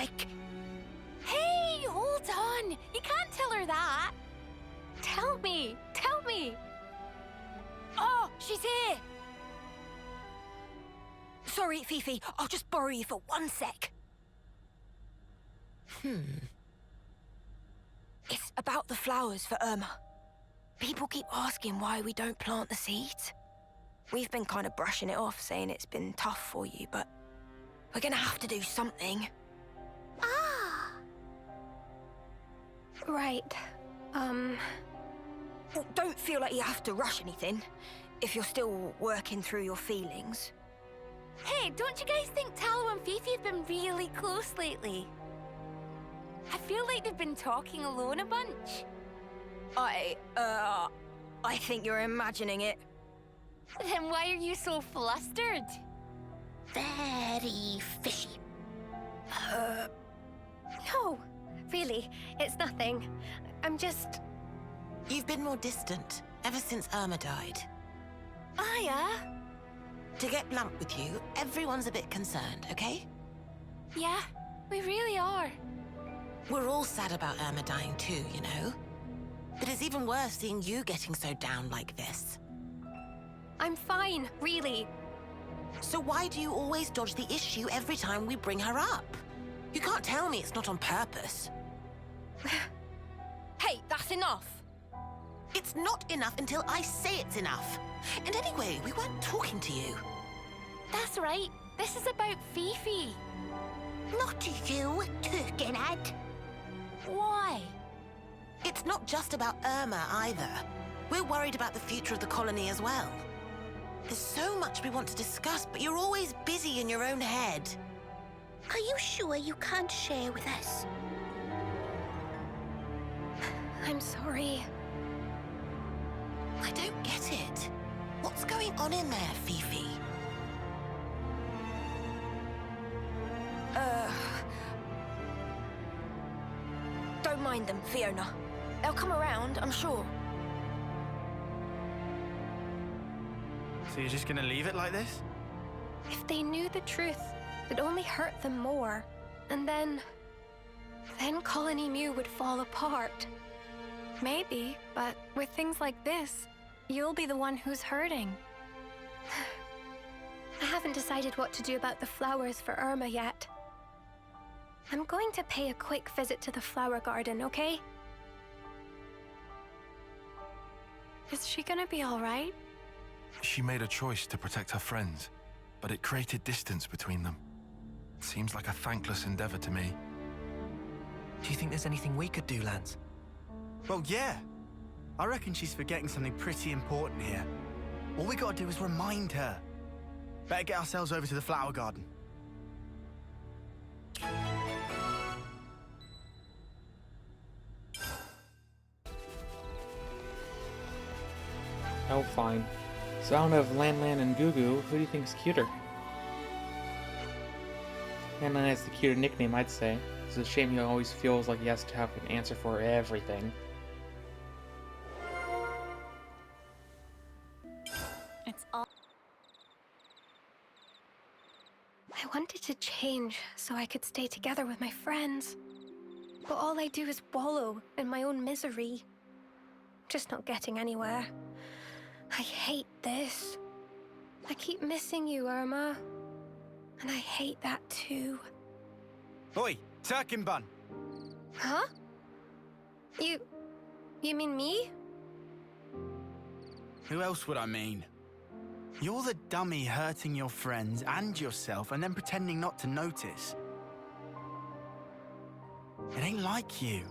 like... Hey, hold on! You can't tell her that! Tell me! Tell me! Oh, she's here! Sorry, Fifi, I'll just borrow you for 1 sec. It's about the flowers for Irma. People keep asking why we don't plant the seeds. We've been kind of brushing it off, saying it's been tough for you, but we're gonna have to do something. Ah! Right. Well, don't feel like you have to rush anything, if you're still working through your feelings. Hey, don't you guys think Tallow and Fifi have been really close lately? I feel like they've been talking alone a bunch. I think you're imagining it. Then why are you so flustered? Very fishy. No, really, it's nothing. I'm just... You've been more distant ever since Irma died. Yeah? To get blunt with you, everyone's a bit concerned, okay? Yeah, we really are. We're all sad about Irma dying too, you know? But it's even worse seeing you getting so down like this. I'm fine, really. So why do you always dodge the issue every time we bring her up? You can't tell me it's not on purpose. Hey, that's enough. It's not enough until I say it's enough. And anyway, we weren't talking to you. That's right. This is about Fifi. Not you, Turkenhead. Why? It's not just about Irma either. We're worried about the future of the colony as well. There's so much we want to discuss, but you're always busy in your own head. Are you sure you can't share with us? I'm sorry. I don't get it. What's going on in there, Fifi? Don't mind them, Fiona. They'll come around, I'm sure. So you're just gonna leave it like this? If they knew the truth, it'd only hurt them more. And then Colony Mew would fall apart. Maybe, but with things like this, you'll be the one who's hurting. I haven't decided what to do about the flowers for Irma yet. I'm going to pay a quick visit to the flower garden, okay? Is she gonna be all right? She made a choice to protect her friends, but it created distance between them. Seems like a thankless endeavor to me. Do you think there's anything we could do, Lance? Well, yeah. I reckon she's forgetting something pretty important here. All we gotta do is remind her. Better get ourselves over to the flower garden. Oh, fine. So out of Lan Lan and Gugu, who do you think's cuter? Lan Lan has the cuter nickname, I'd say. It's a shame he always feels like he has to have an answer for everything. It's all... I wanted to change so I could stay together with my friends. But all I do is wallow in my own misery. Just not getting anywhere. I hate this. I keep missing you, Irma. And I hate that too. Oi, Turkin Bun! Huh? You mean me? Who else would I mean? You're the dummy hurting your friends and yourself and then pretending not to notice. It ain't like you.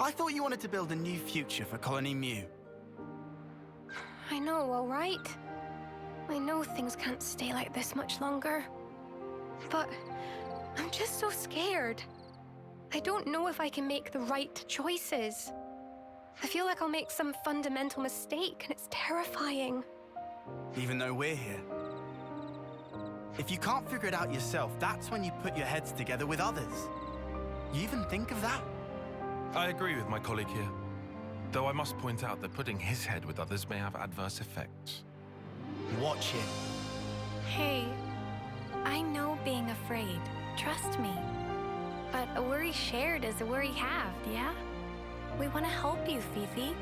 I thought you wanted to build a new future for Colony Mew. I know, all right. I know things can't stay like this much longer. But I'm just so scared. I don't know if I can make the right choices. I feel like I'll make some fundamental mistake, and it's terrifying. Even though we're here. If you can't figure it out yourself, that's when you put your heads together with others. You even think of that? I agree with my colleague here. Though I must point out that putting his head with others may have adverse effects. Watch him. Hey, I know being afraid. Trust me. But a worry shared is a worry halved, yeah? We want to help you, Fifi.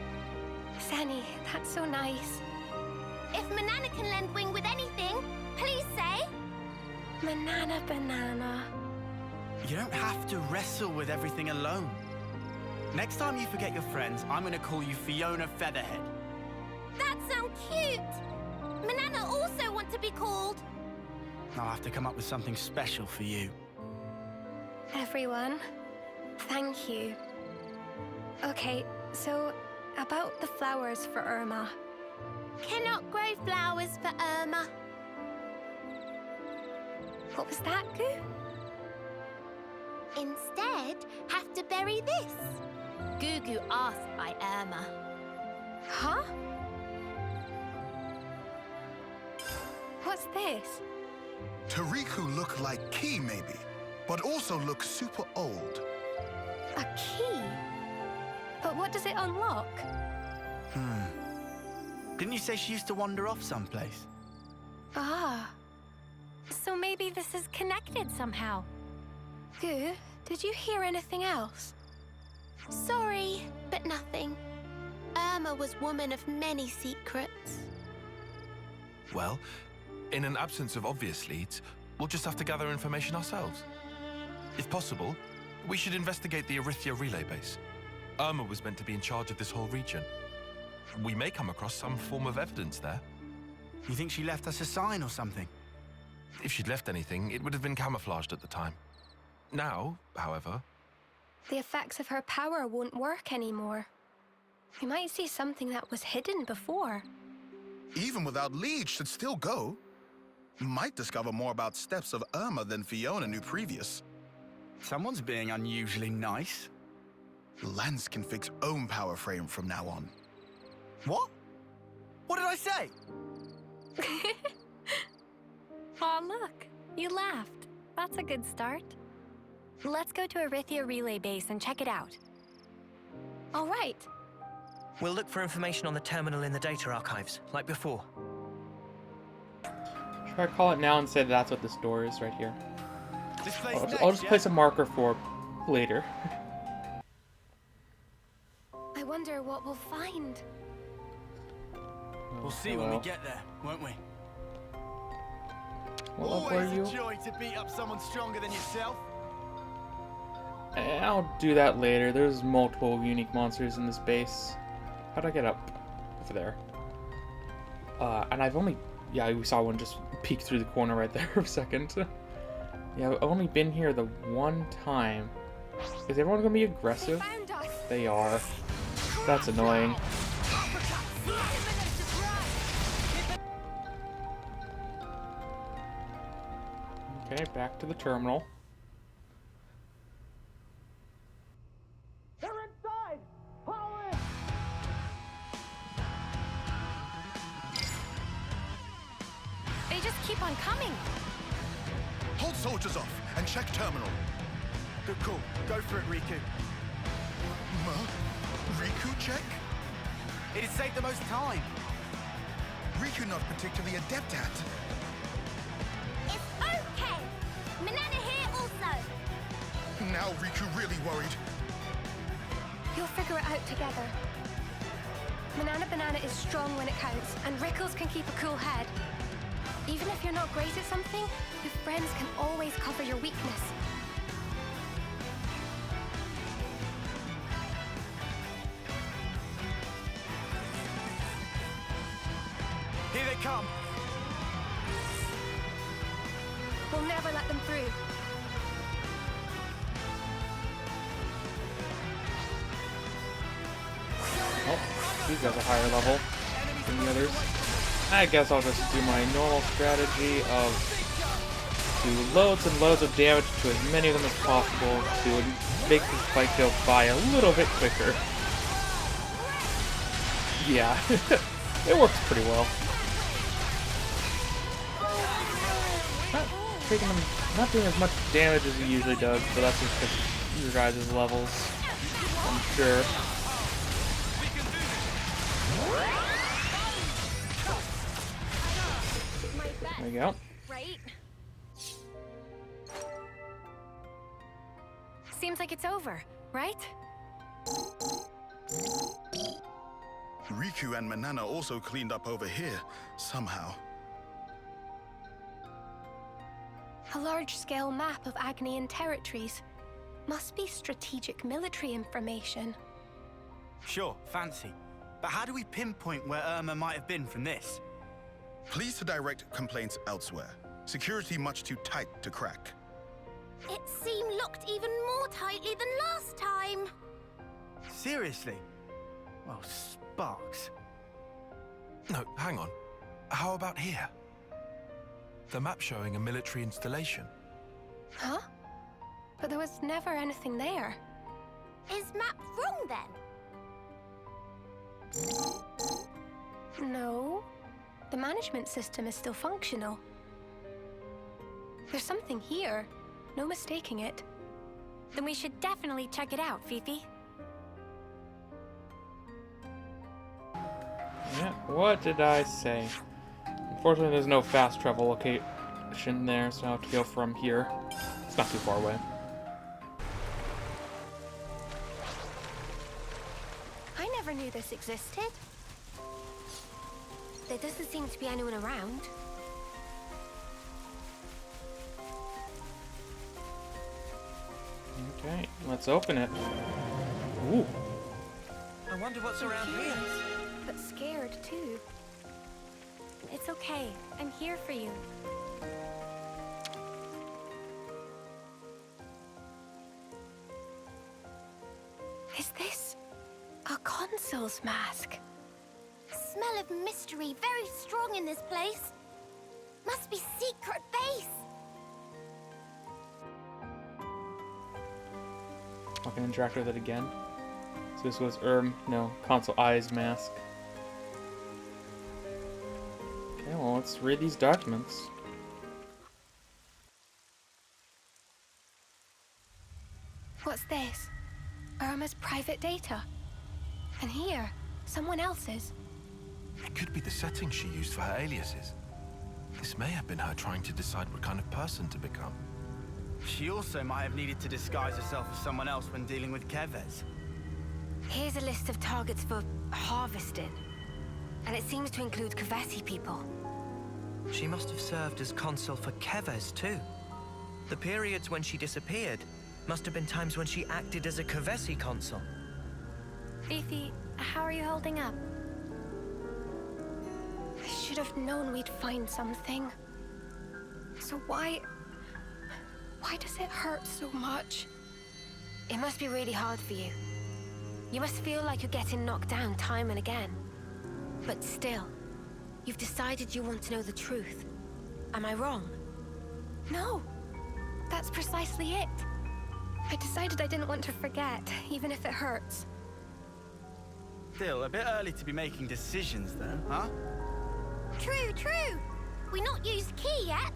Sani, that's so nice. If Manana can lend Wing with anything, please say. Manana banana. You don't have to wrestle with everything alone. Next time you forget your friends, I'm gonna call you Fiona Featherhead. That sounds cute. Manana also want to be called. I'll have to come up with something special for you. Everyone, thank you. Okay, so about the flowers for Irma. Cannot grow flowers for Irma. What was that, Goo? Instead, have to bury this. Gugu asked by Irma. Huh? What's this? Tariku look like key, maybe, but also look super old. A key? But what does it unlock? Didn't you say she used to wander off someplace? Ah. So maybe this is connected somehow. Goo, did you hear anything else? Sorry, but nothing. Irma was woman of many secrets. Well, in an absence of obvious leads, we'll just have to gather information ourselves. If possible, we should investigate the Erythia relay base. Irma was meant to be in charge of this whole region. We may come across some form of evidence there. You think she left us a sign or something? If she'd left anything, it would have been camouflaged at the time. Now, however... The effects of her power won't work anymore. We might see something that was hidden before. Even without leads, should still go. Might discover more about steps of Irma than Fiona knew previous. Someone's being unusually nice. Lance can fix own power frame from now on. What? What did I say? Aw, look. You laughed. That's a good start. Let's go to Erythia relay base and check it out. All right. We'll look for information on the terminal in the data archives, like before. Should I call it now and say that's what this door is right here? This place I'll just place a marker for later. I wonder what we'll find. We'll see when we get there, won't we? Well, where are you? Always a joy to beat up someone stronger than yourself. I'll do that later. There's multiple unique monsters in this base. How'd I get up? Over there. And I've only... Yeah, we saw one just peek through the corner right there for a second. Yeah, I've only been here the one time. Is everyone gonna be aggressive? They are. That's annoying. Okay, back to the terminal. They're inside! Haul in! They just keep on coming. Hold soldiers off and check terminal. Good call. Go for it, Riku. Riku check? It'd save the most time. Riku not particularly adept at. It's okay. Manana here also. Now Riku really worried. You'll figure it out together. Manana Banana is strong when it counts, and Rickles can keep a cool head. Even if you're not great at something, your friends can always cover your weakness. Here they come. We'll never let them through. Oh, these guys are higher level than the others. I guess I'll just do my normal strategy of do loads and loads of damage to as many of them as possible to make this fight go by a little bit quicker. Yeah, it works pretty well. Not doing as much damage as he usually does, but that's just because of your guys' levels, I'm sure. There you go. Right? Seems like it's over, right? Riku and Manana also cleaned up over here, somehow. A large-scale map of Agnian territories. Must be strategic military information. Sure, fancy. But how do we pinpoint where Irma might have been from this? Please to direct complaints elsewhere. Security much too tight to crack. It seemed locked even more tightly than last time. Seriously? Oh, Sparks. No, hang on. How about here? The map showing a military installation. Huh? But there was never anything there. Is map wrong then? No. The management system is still functional. There's something here. No mistaking it. Then we should definitely check it out, Fifi. Yeah, what did I say? Unfortunately, there's no fast travel location there, so I have to go from here. It's not too far away. I never knew this existed. There doesn't seem to be anyone around. Okay, let's open it. Ooh. I wonder what's around here. But scared too. It's okay. I'm here for you. Is this a consul's mask? Smell of mystery very strong in this place. Must be secret base. I can interact with it again. So this was Consul Eyes mask. Okay, well, let's read these documents. What's this? Irma's private data. And here, someone else's. It could be the settings she used for her aliases. This may have been her trying to decide what kind of person to become. She also might have needed to disguise herself as someone else when dealing with Keves. Here's a list of targets for harvesting. And it seems to include Kavesi people. She must have served as consul for Keves, too. The periods when she disappeared must have been times when she acted as a Kavesi consul. Fifi, how are you holding up? I should have known we'd find something. So why does it hurt so much? It must be really hard for you. You must feel like you're getting knocked down time and again. But still, you've decided you want to know the truth. Am I wrong? No, that's precisely it. I decided I didn't want to forget, even if it hurts. Still, a bit early to be making decisions then, huh? True, true. We not used key yet.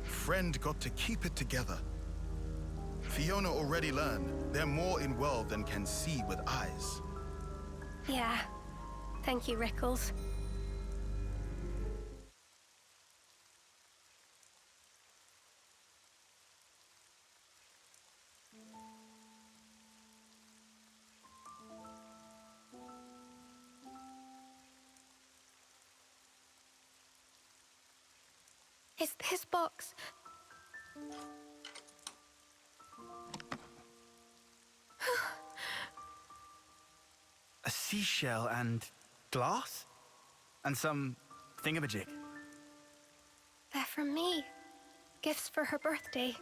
Friend got to keep it together. Fiona already learned they're more in world than can see with eyes. Yeah. Thank you, Rickles. Is this box... A seashell and glass? And some thingamajig. They're from me. Gifts for her birthday.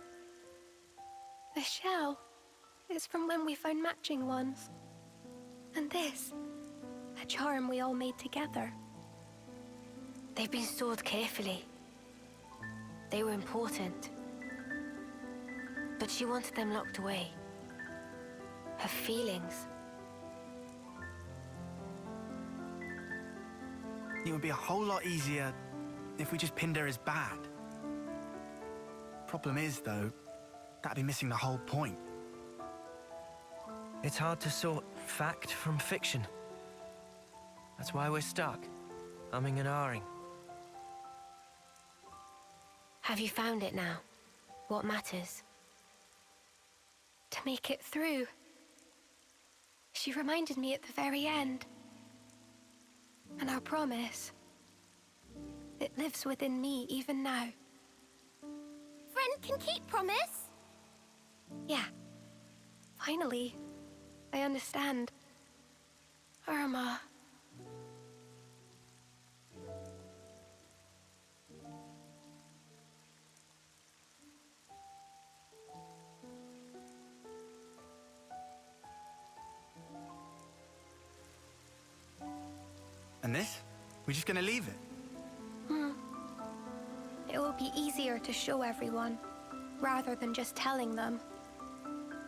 The shell is from when we found matching ones. And this, a charm we all made together. They've been stored carefully. They were important. But she wanted them locked away. Her feelings. It would be a whole lot easier if we just pinned her as bad. Problem is, though, that'd be missing the whole point. It's hard to sort fact from fiction. That's why we're stuck, umming and ahhing. Have you found it now? What matters? to make it through. She reminded me at the very end. And our promise, it lives within me even now. Friend can keep promise. Yeah. Finally, I understand. Irma. And this? We're just gonna leave it? It will be easier to show everyone, rather than just telling them.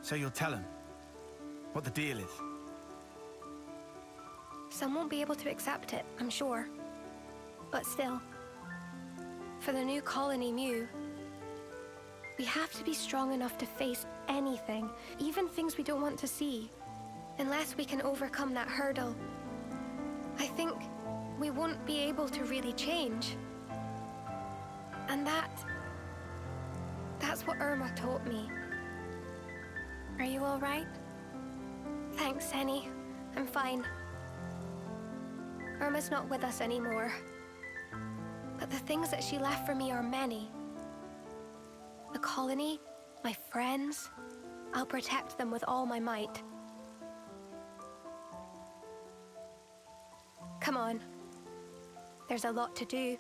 So you'll tell him what the deal is? Some won't be able to accept it, I'm sure. But still, for the new colony Mew, we have to be strong enough to face anything, even things we don't want to see. Unless we can overcome that hurdle, I think we won't be able to really change. And that's what Irma taught me. Are you all right? Thanks, Henny. I'm fine. Irma's not with us anymore. But the things that she left for me are many. The colony, my friends, I'll protect them with all my might. Come on. There's a lot to do.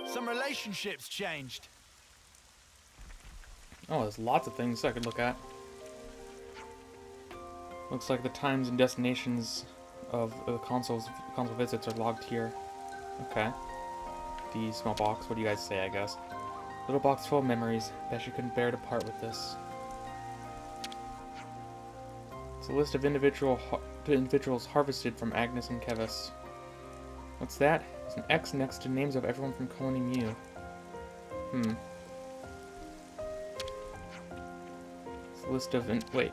Some relationships changed. Oh, there's lots of things I could look at. Looks like the times and destinations of the console visits are logged here. Okay. The small box, what do you guys say, I guess? Little box full of memories. Bet you couldn't bear to part with this. It's a list of individuals harvested from Agnes and Kevis. What's that? There's an X next to names of everyone from Colony Mew. It's a list of... wait.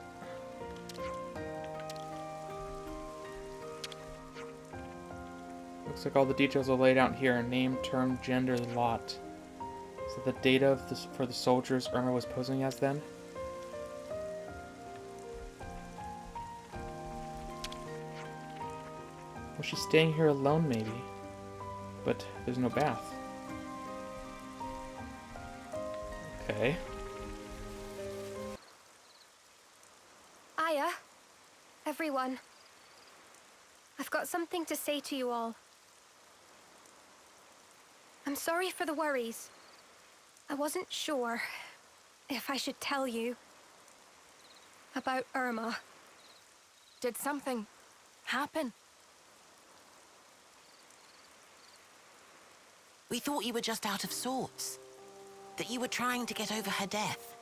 Looks like all the details are laid out here. Name, term, gender, lot. Is that the data for the soldiers Irma was posing as then? Was she staying here alone, maybe? But there's no bath. Okay. Aya, everyone. I've got something to say to you all. I'm sorry for the worries. I wasn't sure if I should tell you about Irma. Did something happen? We thought you were just out of sorts. That you were trying to get over her death.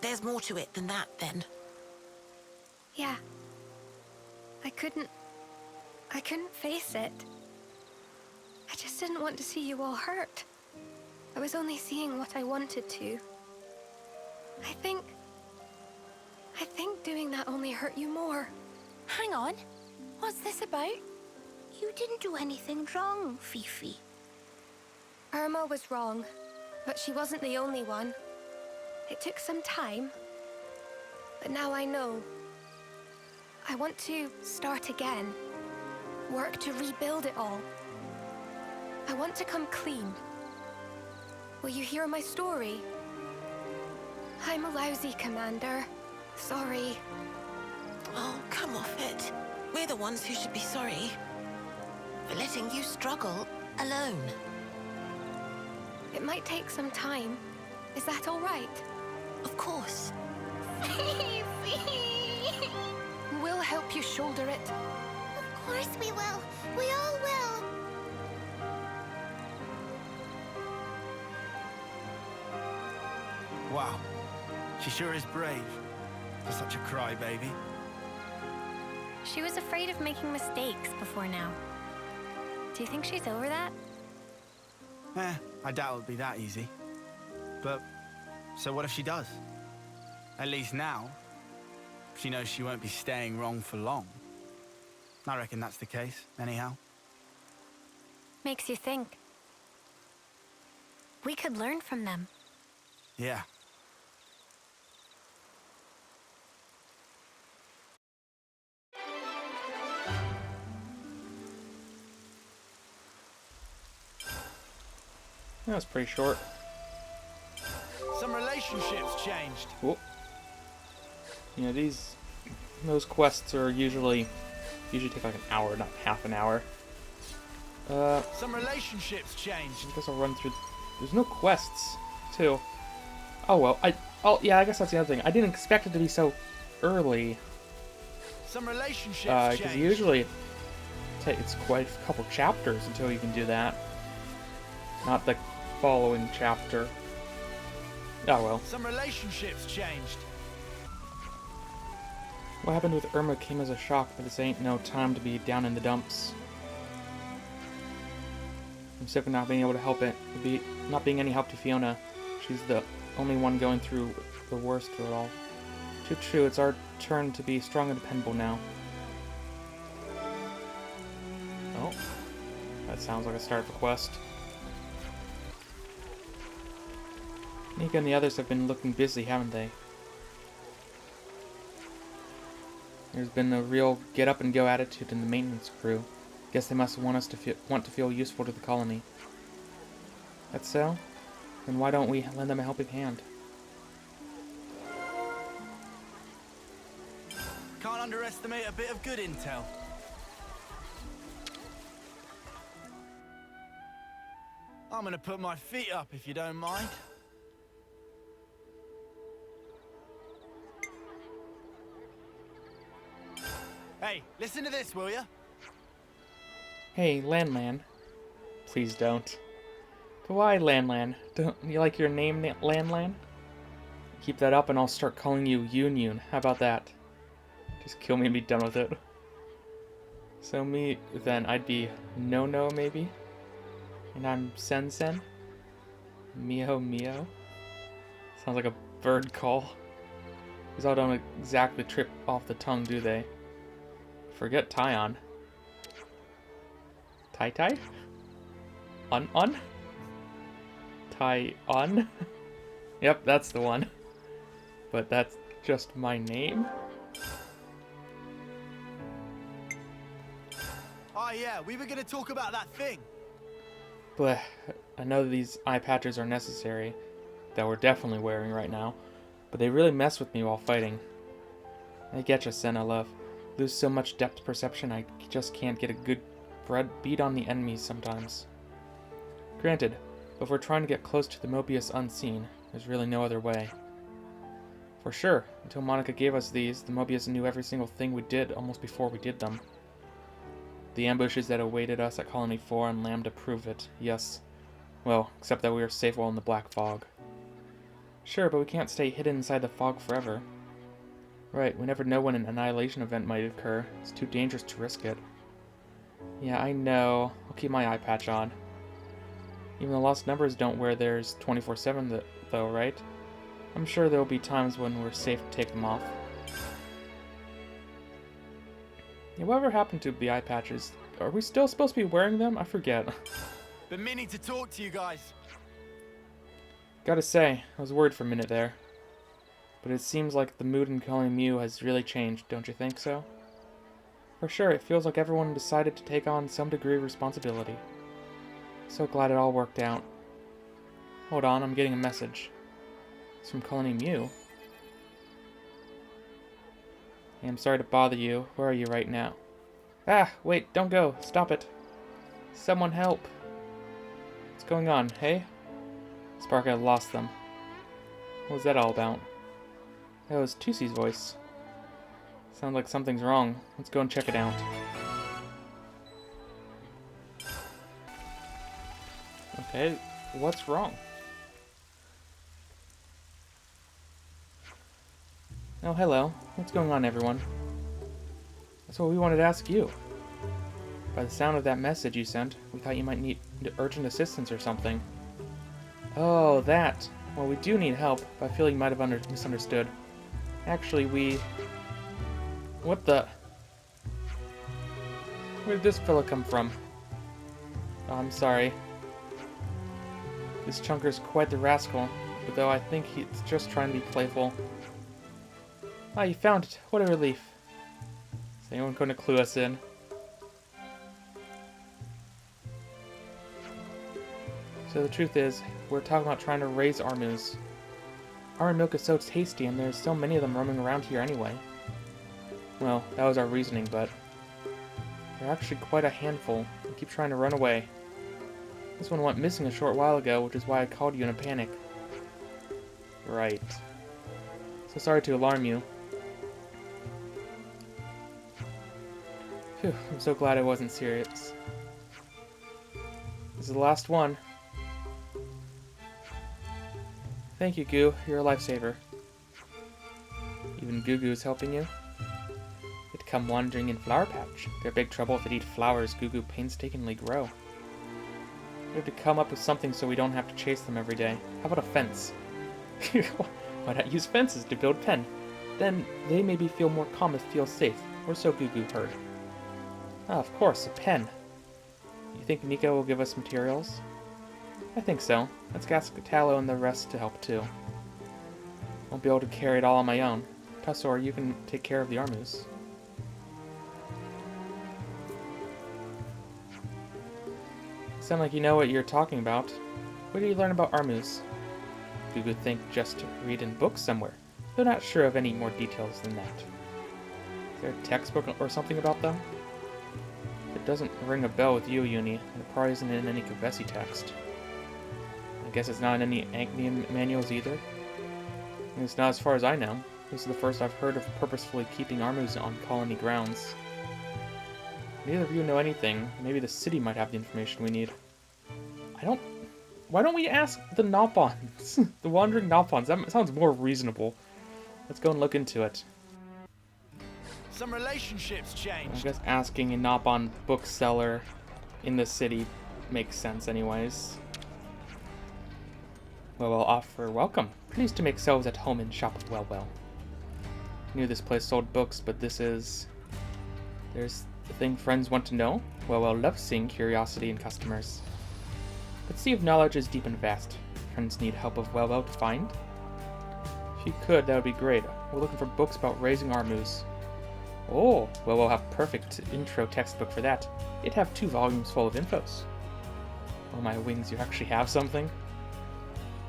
There's more to it than that, then. Yeah. I couldn't face it. I just didn't want to see you all hurt. I was only seeing what I wanted to. I think doing that only hurt you more. Hang on. What's this about? You didn't do anything wrong, Fifi. Irma was wrong, but she wasn't the only one. It took some time, but now I know. I want to start again. Work to rebuild it all. I want to come clean. Will you hear my story? I'm a lousy commander. Sorry. Oh, come off it. We're the ones who should be sorry. For letting you struggle alone. It might take some time. Is that all right? Of course. We'll help you shoulder it. Of course we will. We all will. Wow. She sure is brave. For such a crybaby. She was afraid of making mistakes before now. Do you think she's over that? I doubt it'll be that easy. But, so what if she does? At least now, she knows she won't be staying wrong for long. I reckon that's the case, anyhow. Makes you think. We could learn from them. Yeah. That was pretty short. Some relationships changed. Cool. You know, those quests are usually take like an hour, not half an hour. Some relationships changed. I guess I'll run through. There's no quests, too. Oh well. Yeah. I guess that's the other thing. I didn't expect it to be so early. Some relationships Because changed. usually it's quite a couple chapters until you can do that. Not the following chapter. Oh well. Some relationships changed. What happened with Irma came as a shock, but this ain't no time to be down in the dumps. I'm sick of not being able to help it. Not being any help to Fiona. She's the only one going through the worst of it all. Too true, it's our turn to be strong and dependable now. Oh. That sounds like a start of a quest. Nika and the others have been looking busy, haven't they? There's been a real get-up-and-go attitude in the maintenance crew. Guess they must want us to feel useful to the colony. That's so? Then why don't we lend them a helping hand? Can't underestimate a bit of good intel. I'm gonna put my feet up if you don't mind. Hey, listen to this, will ya? Hey, Lanlan. Please don't. But why, Lanlan? Don't you like your name, Lanlan? Keep that up and I'll start calling you Yun. How about that? Just kill me and be done with it. So me, then I'd be No, maybe? And I'm Sen. Mio. Sounds like a bird call. These all don't exactly trip off the tongue, do they? Forget Tyon. Tai? On? Tai-on? Yep, that's the one. But that's just my name? Oh yeah, we were gonna talk about that thing. Bleh. I know these eye patches are necessary, that we're definitely wearing right now, but they really mess with me while fighting. I getcha, Senna, love. Lose so much depth perception I just can't get a good beat on the enemies sometimes. Granted, but if we're trying to get close to the Mobius unseen, there's really no other way. For sure, until Monica gave us these, the Mobius knew every single thing we did almost before we did them. The ambushes that awaited us at Colony 4 and Lambda prove it, yes. Well, except that we were safe while in the black fog. Sure, but we can't stay hidden inside the fog forever. Right, we never know when an annihilation event might occur. It's too dangerous to risk it. Yeah, I know. I'll keep my eye patch on. Even the lost numbers don't wear theirs 24/7 though, right? I'm sure there'll be times when we're safe to take them off. Yeah, whatever happened to the eye patches? Are we still supposed to be wearing them? I forget. Been meaning to talk to you guys. Gotta say, I was worried for a minute there. But it seems like the mood in Colony Mew has really changed, don't you think so? For sure, it feels like everyone decided to take on some degree of responsibility. So glad it all worked out. Hold on, I'm getting a message. It's from Colony Mew. Hey, I'm sorry to bother you. Where are you right now? Ah, wait, don't go. Stop it. Someone help. What's going on, hey? Spark, I lost them. What was that all about? That was Tusi's voice. Sounds like something's wrong. Let's go and check it out. Okay, what's wrong? Oh, hello. What's going on, everyone? That's what we wanted to ask you. By the sound of that message you sent, we thought you might need urgent assistance or something. Oh, that. Well, we do need help, but I feel you might have misunderstood. Actually, What the? Where did this fella come from? Oh, I'm sorry. This chunker's quite the rascal, but though I think he's just trying to be playful. Ah, you found it. What a relief. Is anyone going to clue us in? So the truth is, we're talking about trying to raise Armus. Almond milk is so tasty, and there's so many of them roaming around here anyway. Well, that was our reasoning, but they're actually quite a handful. They keep trying to run away. This one went missing a short while ago, which is why I called you in a panic. Right. So sorry to alarm you. Phew, I'm so glad I wasn't serious. This is the last one. Thank you, Goo. You're a lifesaver. Even Goo Goo's helping you? They'd come wandering in Flower Patch. They're big trouble if they'd eat flowers Goo Goo painstakingly grow. We have to come up with something so we don't have to chase them every day. How about a fence? Why not use fences to build pen? Then they maybe feel more calm and feel safe, or so Goo Goo heard. Ah, of course, a pen. You think Nico will give us materials? I think so. Let's ask Tallow and the rest to help too. Won't be able to carry it all on my own. Tussor, you can take care of the Armus. Sound like you know what you're talking about. Where did you learn about Armus? You would think just to read in books somewhere, though not sure of any more details than that. Is there a textbook or something about them? It doesn't ring a bell with you, Uni, and it probably isn't in any Kavesi text. I guess it's not in any Agnian manuals either. And it's not as far as I know. This is the first I've heard of purposefully keeping Armus on colony grounds. Neither of you know anything. Maybe the city might have the information we need. Why don't we ask the Nopons? The wandering Nopons. That sounds more reasonable. Let's go and look into it. Some relationships changed. I guess asking a Nopon bookseller in the city makes sense anyways. Well, offer welcome. Pleased to make selves at home in shop of Well. Knew this place sold books, but this is... There's the thing friends want to know. Well loves seeing curiosity in customers. But sea of knowledge is deep and vast. Friends need help of Well to find. If you could, that would be great. We're looking for books about raising Armus. Oh, well, we'll have perfect intro textbook for that. It'd have 2 volumes full of infos. Oh my wings, you actually have something?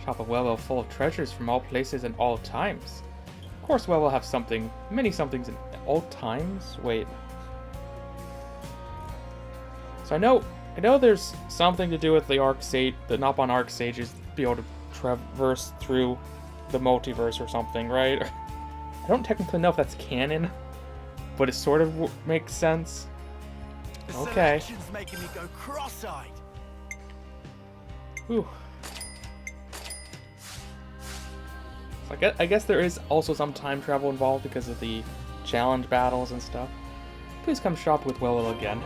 Shop of Well full of treasures from all places and all times. Of course, Well have something, many somethings in all times. Wait. So I know there's something to do with the Nopon Arc Sages be able to traverse through the multiverse or something, right? I don't technically know if that's canon, but it sort of makes sense. Okay. Selection's making me go cross-eyed. Whew. So I guess there is also some time travel involved because of the challenge battles and stuff. Please come shop with Well again.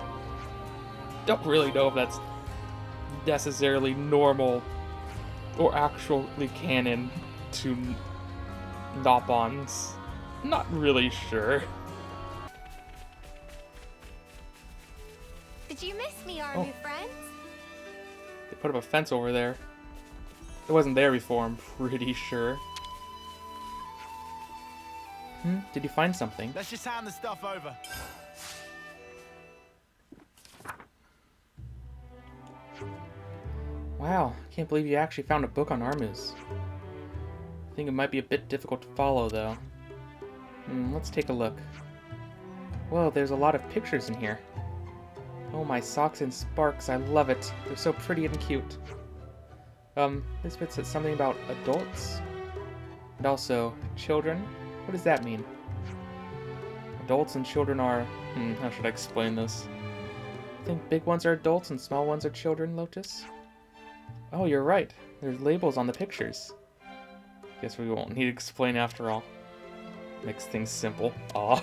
Don't really know if that's necessarily normal or actually canon to Nopons. Not really sure. Did you miss me, Armu friends? They put up a fence over there. It wasn't there before, I'm pretty sure. Did you find something? Let's just hand the stuff over. Wow, can't believe you actually found a book on Armus. I think it might be a bit difficult to follow, though. Let's take a look. Whoa, there's a lot of pictures in here. Oh, my socks and sparks, I love it. They're so pretty and cute. This bit says something about adults. And also, children. What does that mean? Adults and children are... how should I explain this? I think big ones are adults and small ones are children, Lotus? Oh, you're right. There's labels on the pictures. Guess we won't need to explain after all. Makes things simple. Aw.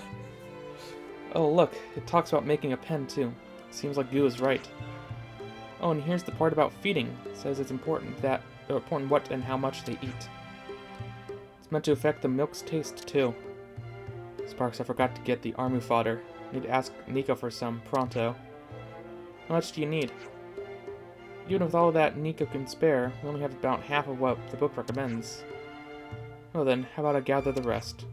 Oh, look. It talks about making a pen, too. Seems like Goo is right. Oh, and here's the part about feeding. It says it's important what and how much they eat. It's meant to affect the milk's taste, too. Sparks, I forgot to get the Armu fodder. Need to ask Nico for some, pronto. How much do you need? Even with all that Nico can spare, we only have about half of what the book recommends. Well then, how about I gather the rest?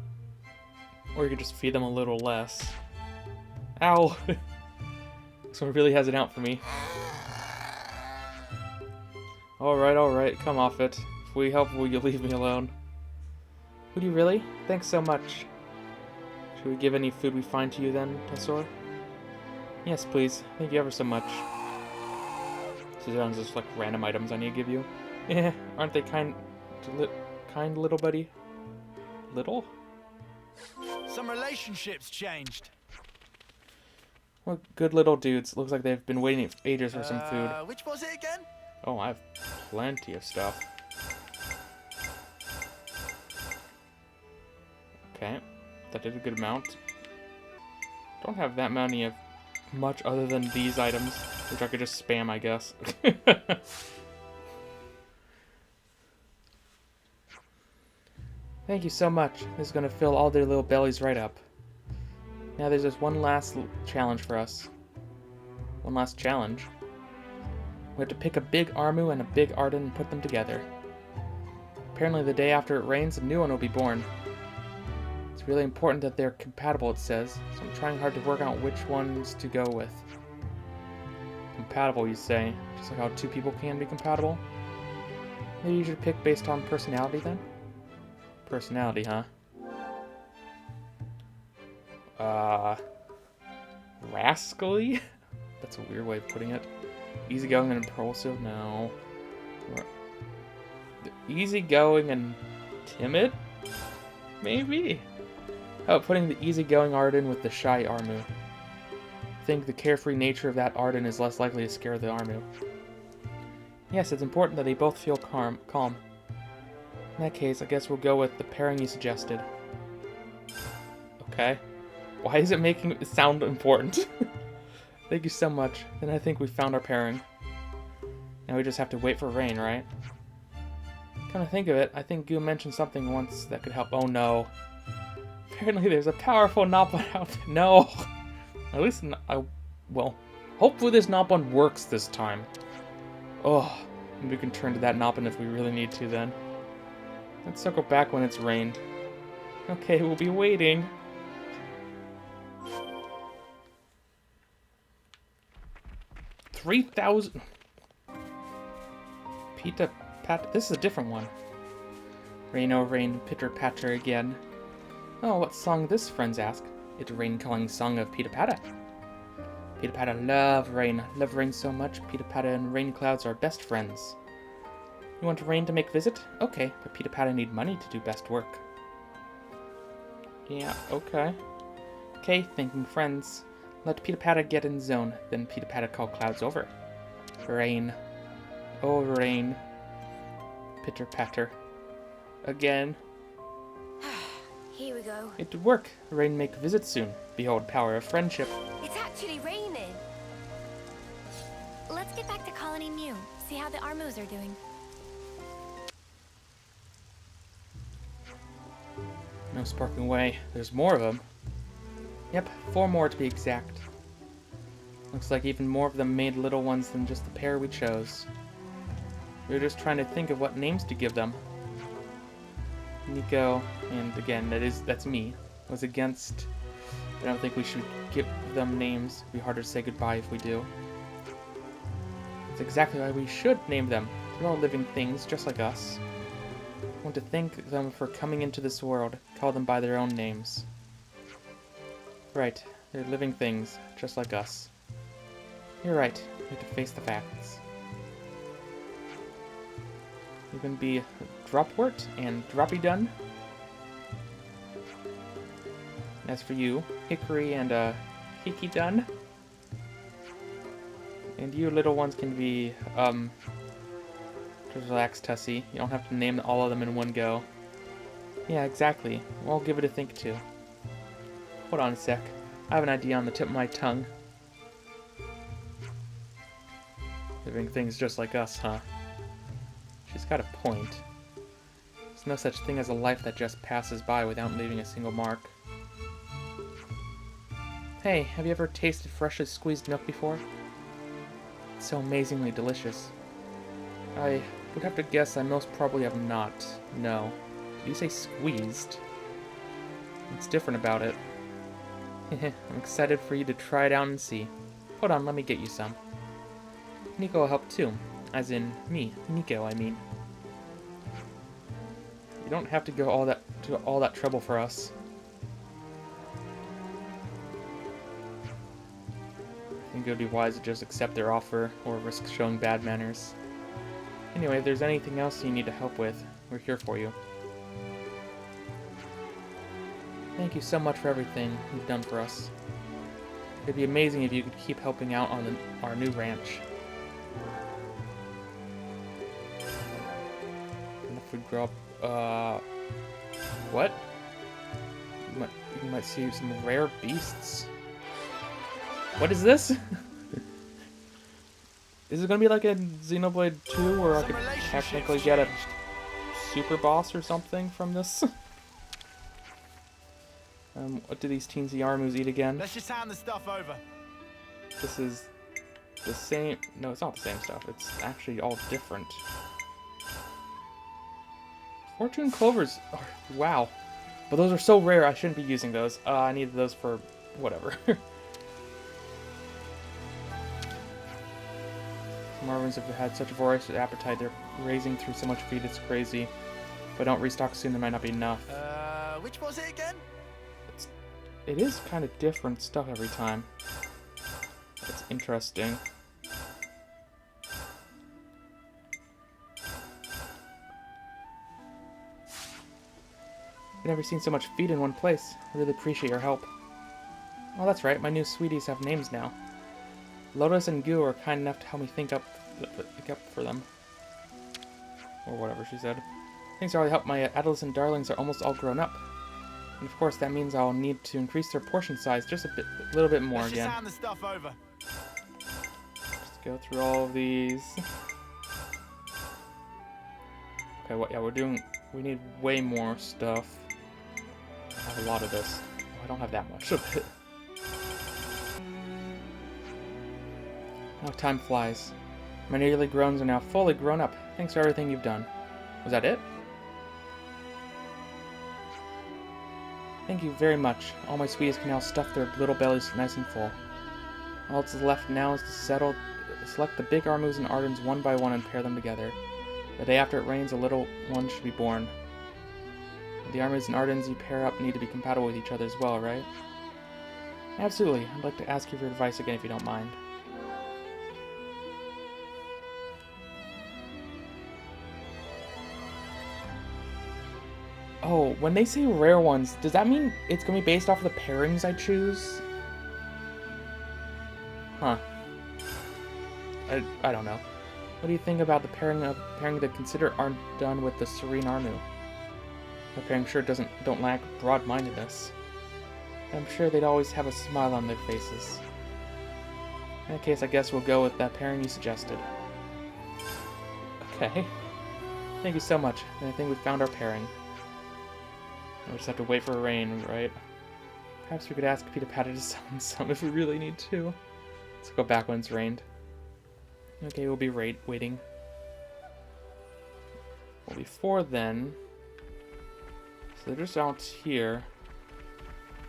Or you could just feed them a little less. Ow! This one really has it out for me. Alright, come off it. If we help, will you leave me alone? Would you really? Thanks so much. Should we give any food we find to you then, Tessor? Yes, please. Thank you ever so much. So there's just like random items I need to give you. Eh, aren't they kind little buddy? Little? Some relationships changed. What good little dudes. Looks like they've been waiting ages for some food. Which was it again? Oh, I have plenty of stuff. Okay, that did a good amount. Don't have that many of much other than these items, which I could just spam, I guess. Thank you so much. This is going to fill all their little bellies right up. Now there's just one last challenge for us. One last challenge. We have to pick a big Armu and a big Arden and put them together. Apparently the day after it rains, a new one will be born. It's really important that they're compatible, it says, so I'm trying hard to work out which ones to go with. Compatible, you say? Just like how two people can be compatible? Maybe you should pick based on personality then? Personality, huh? Rascally? That's a weird way of putting it. Easygoing and impulsive? No. Easygoing and timid? Maybe? How about putting the easygoing Arden with the shy Armu? I think the carefree nature of that Arden is less likely to scare the Armu. Yes, it's important that they both feel calm. In that case, I guess we'll go with the pairing you suggested. Okay. Why is it making it sound important? Thank you so much. Then I think we found our pairing. Now we just have to wait for rain, right? Come to think of it, I think Goo mentioned something once that could help. Oh no. Apparently there's a powerful Nopon out there. No! At least, well, hopefully this Nopon works this time. Oh, maybe we can turn to that Nopon if we really need to then. Let's circle back when it's rained. Okay, we'll be waiting. $3,000. Pita Pat. This is a different one. Rain, oh rain, pitter patter again. Oh, what song this, friends ask? It's a rain-calling song of Pita Pata. Pita Pata love rain so much. Pita Pata and rain clouds are best friends. You want rain to make visit? Okay, but Pita Pata need money to do best work. Yeah, okay. Okay, thinking friends. Let Pita Pata get in zone, then Pita Pata call clouds over. Rain. Oh, rain. Pitter patter. Again. Here we go. It did work. Rain make visit soon. Behold power of friendship. It's actually raining. Let's get back to Colony Mew, see how the Armos are doing. No sparkling way. There's more of them. Yep, 4 more to be exact. Looks like even more of them made little ones than just the pair we chose. We were just trying to think of what names to give them. Nico, and again, that's me, was against. I don't think we should give them names. It'd be harder to say goodbye if we do. It's exactly why we should name them. They're all living things, just like us. I want to thank them for coming into this world. Call them by their own names. Right, they're living things, just like us. You're right, we have to face the facts. You can be Dropwort and Droppy Dun. As for you, Hickory and Hickey Dun. And you little ones can be, just relax, Tussie. You don't have to name all of them in one go. Yeah, exactly. We'll give it a think too. Hold on a sec. I have an idea on the tip of my tongue. Living things just like us, huh? She's got a point. There's no such thing as a life that just passes by without leaving a single mark. Hey, have you ever tasted freshly squeezed milk before? It's so amazingly delicious. I would have to guess I most probably have not. No. Did you say squeezed? What's different about it? I'm excited for you to try it out and see. Hold on, let me get you some. Nico will help too. As in, me. Nico, I mean. You don't have to go to all that trouble for us. I think it would be wise to just accept their offer, or risk showing bad manners. Anyway, if there's anything else you need to help with, we're here for you. Thank you so much for everything you've done for us. It'd be amazing if you could keep helping out on our new ranch. And if we grow up, what? You might see some rare beasts. What is this? Is it gonna be like a Xenoblade 2 where I could technically get a super boss or something from this? What do these teensy armus eat again? Let's just hand the stuff over. This is the same. No, it's not the same stuff. It's actually all different. Fortune clovers. Oh, wow. But those are so rare, I shouldn't be using those. I need those for whatever. Some Marvins have had such a voracious appetite, they're raising through so much feed, it's crazy. If I don't restock soon, there might not be enough. Which was it again? It is kind of different stuff every time. It's interesting. I've never seen so much feed in one place. I really appreciate your help. Oh, that's right. My new sweeties have names now. Lotus and Goo are kind enough to help me think up for them. Or whatever she said. Thanks for all the help. My adolescent darlings are almost all grown up. And of course, that means I'll need to increase their portion size just a little bit more again. Just hand the stuff over. Just go through all of these. Okay, what? Yeah, we need way more stuff. I have a lot of this. Oh, I don't have that much of it. Oh, time flies. My nearly growns are now fully grown up. Thanks for everything you've done. Was that it? Thank you very much. All my sweeties can now stuff their little bellies nice and full. All that's left now is to select the big Armus and Ardens one by one and pair them together. The day after it rains, a little one should be born. The Armus and Ardens you pair up need to be compatible with each other as well, right? Absolutely. I'd like to ask you for advice again if you don't mind. Oh, when they say rare ones, does that mean it's going to be based off of the pairings I choose? Huh. I don't know. What do you think about the pairing that consider aren't done with the Serene Armu? The pairing sure don't lack broad-mindedness. I'm sure they'd always have a smile on their faces. In that case, I guess we'll go with that pairing you suggested. Okay. Thank you so much. I think we found our pairing. We'll just have to wait for rain, right? Perhaps we could ask Peter Patter to summon some if we really need to. Let's go back when it's rained. Okay, we'll be waiting. Well, before then... So they're just out here.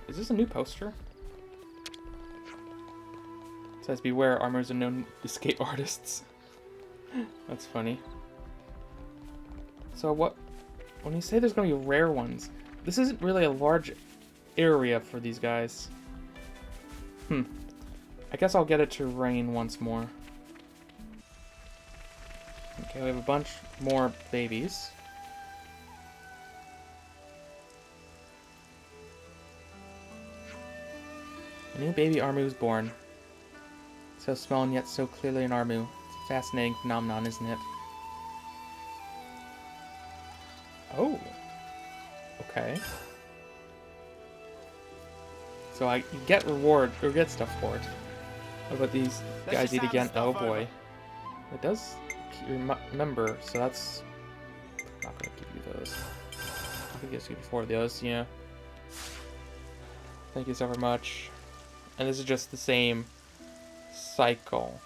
Is this a new poster? It says, beware, armors are known escape artists. That's funny. So what... When you say there's going to be rare ones... This isn't really a large area for these guys. I guess I'll get it to rain once more. Okay, we have a bunch more babies. A new baby Armu is born. So small and yet so clearly an Armu. It's a fascinating phenomenon, isn't it? Oh. Okay. So you get reward, or get stuff for it. What about these guys eat again? Oh boy. It does remember, so that's... I'm not gonna give you those. I think it's 4 of those, yeah. Thank you so very much. And this is just the same cycle.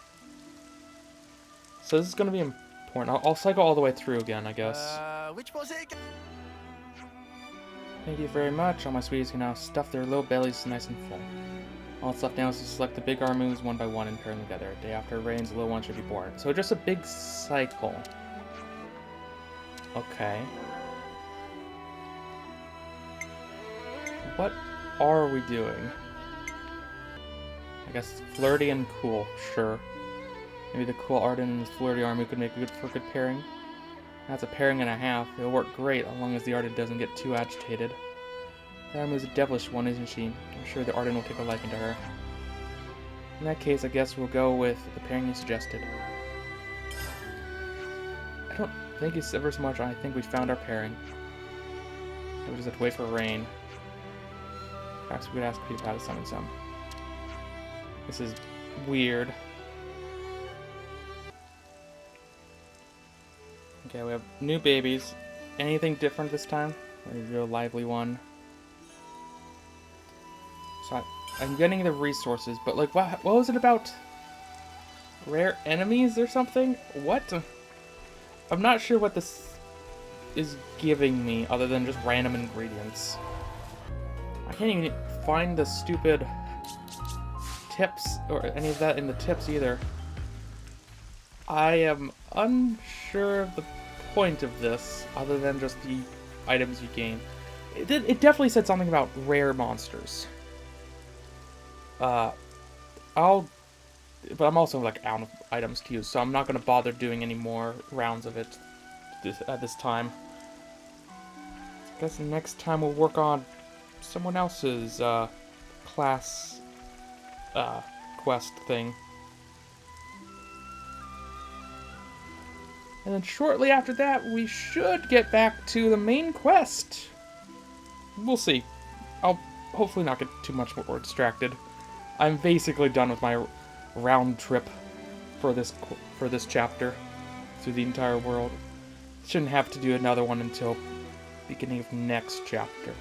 So this is gonna be important. I'll cycle all the way through again, I guess. Which was it? Thank you very much. All my sweeties can now stuff their little bellies nice and full. All that's left now is to select the big arm moves one by one and pair them together. Day after it rains, the little one should be born. So just a big cycle. Okay. What are we doing? I guess flirty and cool, sure. Maybe the cool Arden and the flirty Armu could make for a good pairing. That's a pairing and a half. It'll work great as long as the Arden doesn't get too agitated. The Armu's a devilish one, isn't she? I'm sure the Arden will take a liking to her. In that case, I guess we'll go with the pairing you suggested. I don't think it's ever so much. I think we found our pairing. We just have to wait for rain. Perhaps we could ask Peter how to summon some. This is weird. Okay, we have new babies. Anything different this time? A real lively one. So I'm getting the resources, but like, what was it about? Rare enemies or something? What? I'm not sure what this is giving me other than just random ingredients. I can't even find the stupid tips or any of that in the tips either. I am unsure of the point of this other than just the items you gain. It definitely said something about rare monsters. But I'm also like out of items to use, so I'm not gonna bother doing any more rounds of it at this time. I guess next time we'll work on someone else's class quest thing. And then shortly after that, we should get back to the main quest. We'll see. I'll hopefully not get too much more distracted. I'm basically done with my round trip for this chapter through the entire world. Shouldn't have to do another one until beginning of next chapter.